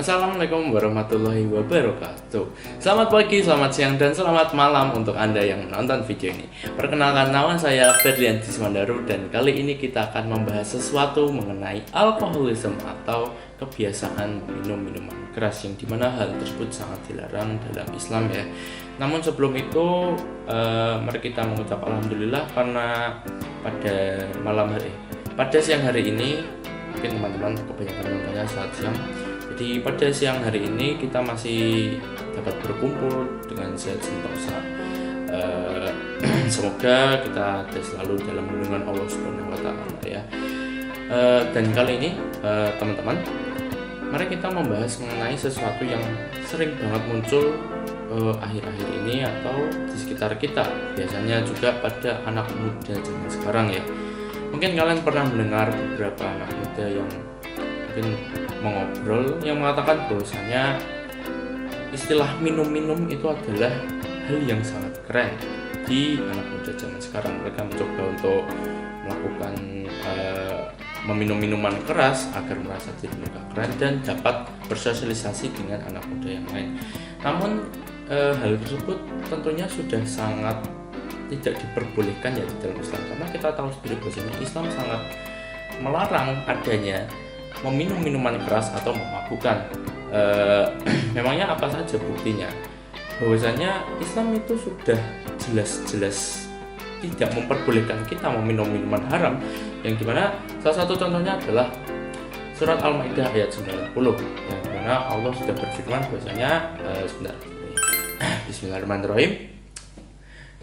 Assalamualaikum warahmatullahi wabarakatuh. Selamat pagi, selamat siang, dan selamat malam untuk Anda yang menonton video ini. Perkenalkan, nama saya Ferdian Dismandaru, dan kali ini kita akan membahas sesuatu mengenai alkoholisme atau kebiasaan minum minuman keras, yang dimana hal tersebut sangat dilarang dalam Islam ya. Namun sebelum itu mari kita mengucap alhamdulillah karena pada siang hari ini mungkin teman-teman kebanyakan nontonnya saat siang. Jadi pada siang hari ini kita masih dapat berkumpul dengan sehat sentosa. Semoga kita selalu dalam lindungan Allah Subhanahu wa Ta'ala ya. Dan kali ini teman-teman, mari kita membahas mengenai sesuatu yang sering banget muncul akhir-akhir ini atau di sekitar kita, biasanya juga pada anak muda zaman sekarang ya. Mungkin kalian pernah mendengar beberapa anak muda yang mungkin mengobrol yang mengatakan bahwasanya istilah minum-minum itu adalah hal yang sangat keren di anak muda zaman sekarang. Mereka mencoba untuk melakukan meminum minuman keras agar merasa diri mereka keren dan dapat bersosialisasi dengan anak muda yang lain. Namun hal tersebut tentunya sudah sangat tidak diperbolehkan ya di dalam Islam, karena kita tahu sendiri bahwasanya Islam sangat melarang adanya meminum minuman keras atau memabukkan. Memangnya apa saja buktinya? Bahwasanya Islam itu sudah jelas-jelas tidak memperbolehkan kita meminum minuman haram, yang dimana salah satu contohnya adalah surat Al-Maidah ayat 90, yang dimana Allah sudah berfirman bahwasanya Bismillahirrahmanirrahim.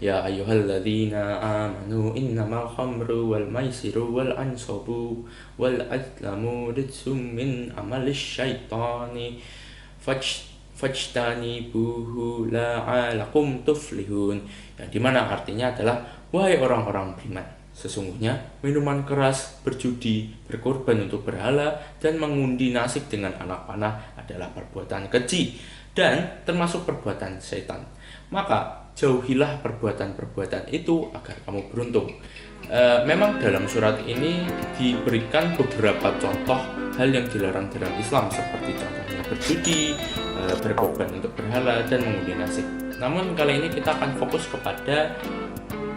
Ya ayyuhalladzina amanu innamal khamru wal maisiru wal ansabu wal azlamu rijsum min amalis syaitani fajtanibuhu la'alakum tuflihun. Yang dimana artinya adalah, wahai orang-orang beriman, sesungguhnya minuman keras, berjudi, berkorban untuk berhala, dan mengundi nasib dengan anak panah adalah perbuatan keji dan termasuk perbuatan syaitan. Maka jauhilah perbuatan-perbuatan itu agar kamu beruntung. Memang dalam surat ini diberikan beberapa contoh hal yang dilarang dalam Islam, seperti contohnya berjudi, berkorban untuk berhala, dan mengundi nasib. Namun kali ini kita akan fokus kepada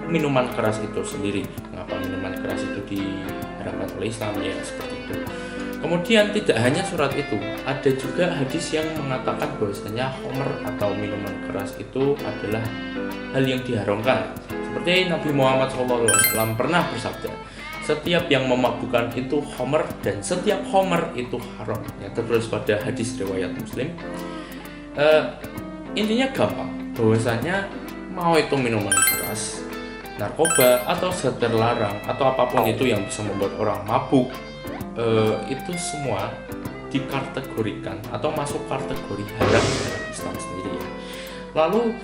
minuman keras itu sendiri. Mengapa minuman keras itu diharamkan oleh Islam ya, seperti itu. Kemudian tidak hanya surat itu, ada juga hadis yang mengatakan bahwasanya khamr atau minuman keras itu adalah hal yang diharamkan. Seperti Nabi Muhammad SAW pernah bersabda, setiap yang memabukkan itu khamr dan setiap khamr itu haram. Yang tertulis pada hadis riwayat Muslim. Intinya gampang, bahwasanya mau itu minuman keras, narkoba, atau zat terlarang, atau apapun itu yang bisa membuat orang mabuk, itu semua dikategorikan atau masuk kategori haram dalam Islam sendiri ya. Lalu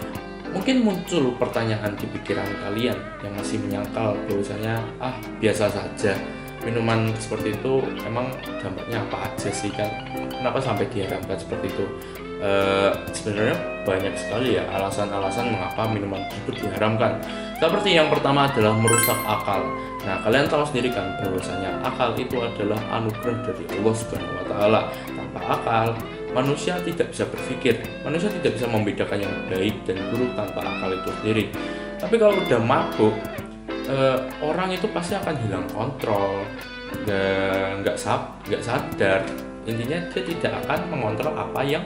mungkin muncul pertanyaan di pikiran kalian yang masih menyangkal bahwasanya biasa saja minuman seperti itu, emang dampaknya apa aja sih kan, kenapa sampai diharamkan seperti itu? Sebenarnya banyak sekali ya alasan-alasan mengapa minuman tersebut diharamkan. Seperti yang pertama adalah merusak akal. Nah, kalian tahu sendiri kan bahwasanya akal itu adalah anugerah dari Allah Subhanahu wa Ta'ala. Tanpa akal, manusia tidak bisa berpikir. Manusia tidak bisa membedakan yang baik dan buruk tanpa akal itu sendiri. Tapi kalau udah mabuk, orang itu pasti akan hilang kontrol, nggak sadar. Intinya dia tidak akan mengontrol apa yang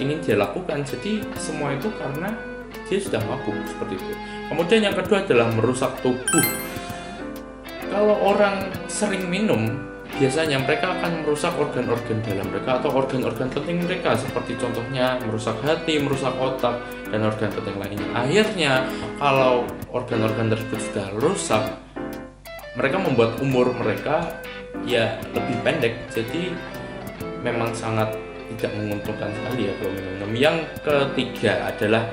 ingin dia lakukan. Jadi semua itu karena dia sudah mabuk, seperti itu. Kemudian yang kedua adalah merusak tubuh. Kalau orang sering minum, biasanya mereka akan merusak organ-organ dalam mereka atau organ-organ penting mereka, seperti contohnya merusak hati, merusak otak, dan organ penting lainnya. Akhirnya kalau organ-organ tersebut sudah rusak, mereka membuat umur mereka ya lebih pendek. Jadi memang sangat tidak menguntungkan sekali ya kalau minum. Yang ketiga adalah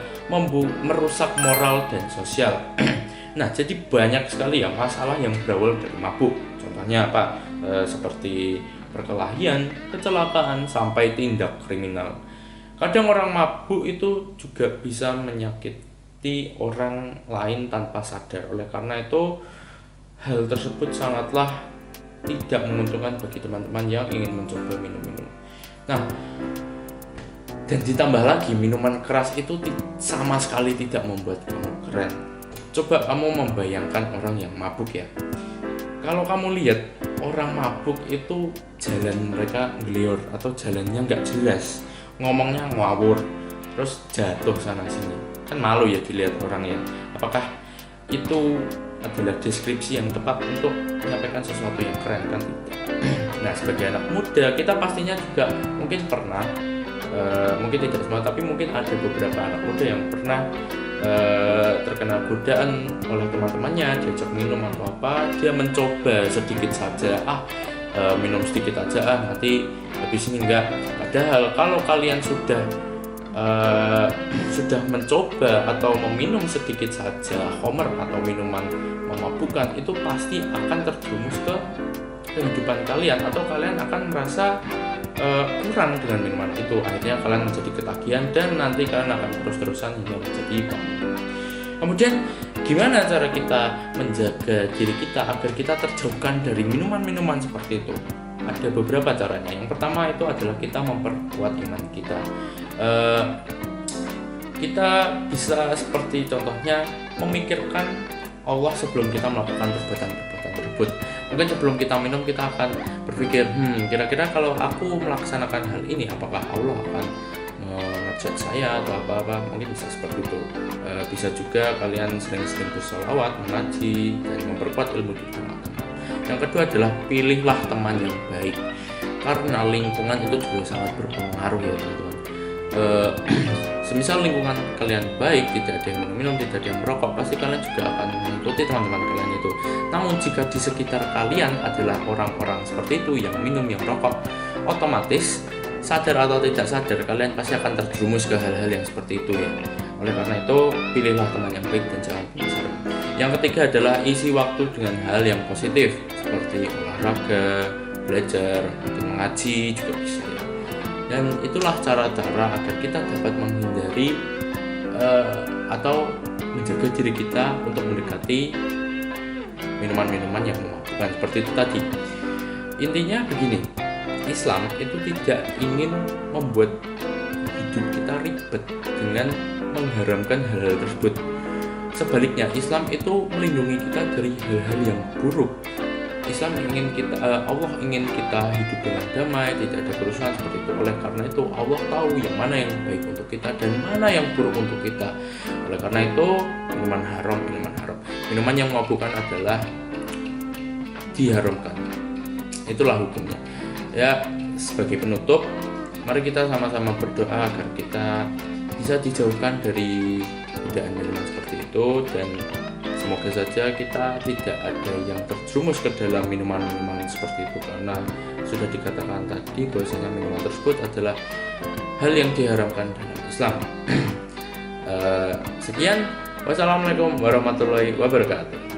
merusak moral dan sosial. Nah, jadi banyak sekali ya masalah yang berawal dari mabuk. Contohnya apa? Seperti perkelahian, kecelakaan, sampai tindak kriminal. Kadang orang mabuk itu juga bisa menyakiti orang lain tanpa sadar. Oleh karena itu, hal tersebut sangatlah tidak menguntungkan bagi teman-teman yang ingin mencoba minum-minum. Nah, dan ditambah lagi minuman keras itu sama sekali tidak membuat kamu keren. Coba kamu membayangkan orang yang mabuk ya. Kalau kamu lihat orang mabuk itu jalan mereka ngelior atau jalannya nggak jelas, ngomongnya ngawur, terus jatuh sana sini, kan malu ya dilihat orang ya. Apakah itu adalah deskripsi yang tepat untuk menyampaikan sesuatu yang keren? Kan tidak. Nah, sebagai anak muda kita pastinya juga mungkin pernah, mungkin tidak semua, tapi mungkin ada beberapa anak muda yang pernah terkena godaan oleh teman-temannya, diajak minum atau apa, dia mencoba sedikit saja, minum sedikit aja, nanti habis ini enggak. Padahal kalau kalian sudah mencoba atau meminum sedikit saja khamr atau minuman memabukkan, itu pasti akan terjerumus ke kehidupan kalian, atau kalian akan merasa kurang dengan minuman itu. Akhirnya kalian menjadi ketagihan dan nanti kalian akan terus-terusan hingga menjadi pemabuk. Kemudian gimana cara kita menjaga diri kita agar kita terjauhkan dari minuman-minuman seperti itu? Ada beberapa caranya. Yang pertama itu adalah kita memperkuat iman kita. Kita bisa seperti contohnya memikirkan Allah sebelum kita melakukan perbuatan-perbuatan tersebut. Mungkin sebelum kita minum kita akan berpikir, kira-kira kalau aku melaksanakan hal ini, apakah Allah akan ngejat saya atau apa-apa? Mungkin bisa seperti itu. Bisa juga kalian sering-sering bersolawat, mengaji, dan memperkuat ilmu di teman-teman. Yang kedua adalah pilihlah teman yang baik, karena lingkungan itu juga sangat berpengaruh ya teman-teman. Semisal lingkungan kalian baik, tidak ada yang minum, tidak ada yang merokok, pasti kalian juga akan mengikuti teman-teman kalian itu. Namun jika di sekitar kalian adalah orang-orang seperti itu yang minum, yang rokok, otomatis sadar atau tidak sadar kalian pasti akan terjerumus ke hal-hal yang seperti itu ya. Oleh karena itu, pilihlah teman yang baik dan jangan penasaran. Yang ketiga adalah isi waktu dengan hal yang positif seperti olahraga, belajar, mengaji juga bisa ya. Dan itulah cara-cara agar kita dapat menghindari atau menjaga diri kita untuk mendekati minuman-minuman yang memabukkan seperti itu tadi. Intinya begini, Islam itu tidak ingin membuat hidup kita ribet dengan mengharamkan hal-hal tersebut. Sebaliknya, Islam itu melindungi kita dari hal-hal yang buruk. Allah ingin kita hidup dengan damai, tidak ada kerusuhan seperti itu. Oleh karena itu, Allah tahu yang mana yang baik untuk kita dan mana yang buruk untuk kita. Oleh karena itu, minuman haram. Minuman yang memabukkan adalah diharamkan. Itulah hukumnya. Ya, sebagai penutup, mari kita sama-sama berdoa agar kita bisa dijauhkan dari godaan minuman seperti itu, dan semoga saja kita tidak ada yang terjerumus ke dalam minuman-minuman seperti itu, karena sudah dikatakan tadi bahwasanya minuman tersebut adalah hal yang diharamkan dalam Islam. Sekian, wassalamualaikum warahmatullahi wabarakatuh.